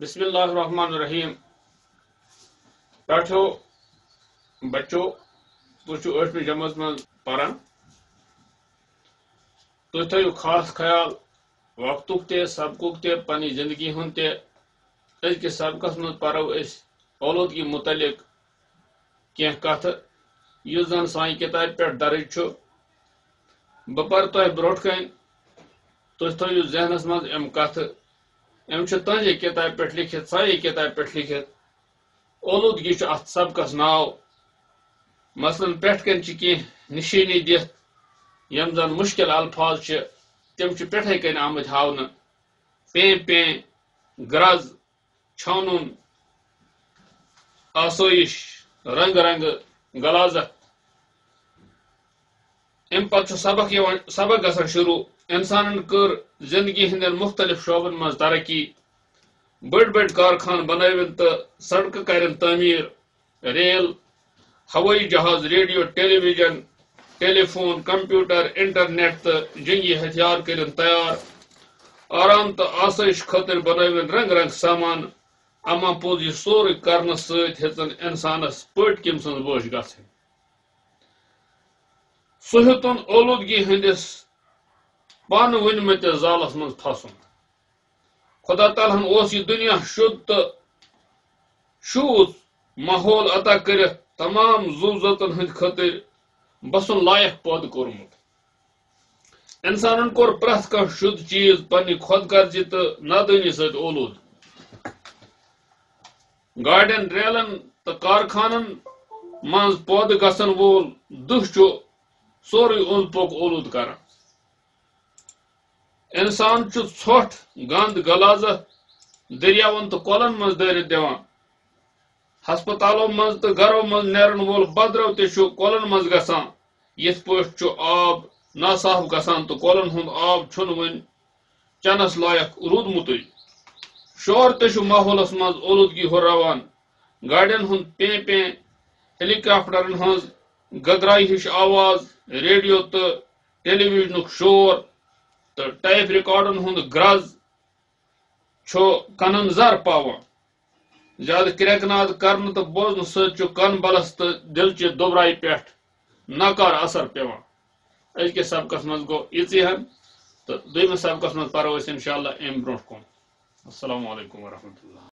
بسم اللہ الرحمن الرحیم پٹھو بچو تُہۍ 8 جماعت من پران تُہۍ تھٲیِو خاص خیال وقتُک تہِ سبقُک تہِ پننہِ زندگی ہُنٛد تہِ أزکِس سبقس منٛز پرو أسۍ اولوٗدگی متعلق کینٛہہ کتھٕ یُس زن سانہِ کتابہِ پٮ۪ٹھ درٕج چھُ بہٕ پرٕ تۄہہِ برٛونٛٹھ کنہِ تُہۍ تھٲیِو ذہنس منٛز یِم کتھٕ یِم چھِ تُہنٛزِ کتابہِ پٮ۪ٹھ لیکھِتھ سانہِ کتابہِ پٮ۪ٹھ لیکھِتھ اولوٗدگی چھُ اتھ سبقس ناو مثلاً پٮ۪ٹھ کنہِ چھِ کینٛہہ نشٲنی دِتھ یِم زن مُشکل الفاظ چھِ تِم چھِ پٮ۪ٹھے کنہِ آمٕتۍ ہاونہٕ پیں گرز چھانُن آسٲیش رنگ غلازت امہِ پتہٕ چھُ سبق گژھان شروع انسانن کٔر زندگی ہٕنٛدٮ۪ن مختلف شعبن منٛز ترقی بٔڑۍ کارخانہٕ بنٲوِن تہٕ سڑکہٕ کرن تعمیٖر ریل ہوٲیی جہاز ریڈیو ٹیلی ویژن ٹیلی فون کمپیوٹر انٹرنیٹ تہٕ جنگی ہتھیار کرن تیار آرام تہٕ آسٲیش خٲطرٕ بنٲوِن رنگ سامان اما پوٚز یہِ سورُے کرنہٕ سۭتۍ ہیژن انسانس پٔٹۍ کٔمۍ سٕنٛز وٲج گژھٕنۍ سُہ ہیوٚتُن اولوٗدگی ہٕنٛدِس پانہٕ ؤنمٕتِس زالس منٛز پھسُن خدا تعالیٰ ہن اوس یہِ دُنیا شُد تہٕ شوٗژ ماحول عطا کٔرِتھ تمام زُو زٲژن ہٕنٛدِ خٲطرٕ بسُن لایق پٲدٕ کوٚرمُت انسانن کوٚر پرٛٮ۪تھ کانٛہہ شُد چیٖز پننہِ خۄد غرضی تہٕ نادٲنی سۭتۍ اولوٗد گاڑٮ۪ن ریلن تہٕ کارخانن منٛز پٲدٕ گژھن وول دُہ چھُ سورُے اوٚنٛد پوٚک اولوٗد کران انسان چھُ ژھۄٹھ گنٛد غلازت دٔریاون تہٕ کۄلن منٛز دٲرِتھ دِوان ہسپتالو منٛز تہٕ گرو منٛز نیرن وول بدرو تہِ چھُ کۄلن منٛز گژھان یِتھ پٲٹھۍ چھُ آب ناصاف گژھان تہٕ کۄلن ہُنٛد آب چھُنہٕ وۄنۍ چنس لایق روٗدمُتٕے شور تہِ چھُ ماحولس منٛز اولوٗدگی ہُرراوان گاڑٮ۪ن ہُنٛد پیں ہیلی کاپٹرن ہٕنٛز گگراے ہِش آواز ریڈیو تہٕ ٹیلی ویژنُک شور تہٕ ٹیپ ریکارڈن ہُنٛد گرز چھُ کنن زر پاوان زیادٕ کرٮ۪کہٕ ناد کرنہٕ تہٕ بوزنہٕ سۭتۍ چھُ کن بلس تہٕ دِلچہِ دُبراے پٮ۪ٹھ ناکار اثر پیوان أزکِس سبقس منٛز گوٚو یِژٕے ہن تہٕ دوٚیمِس سبقس منٛز پرو أسۍ انشاءاللہ امہِ برونٛٹھ کُن السلام علیکم ورحمتہ اللہ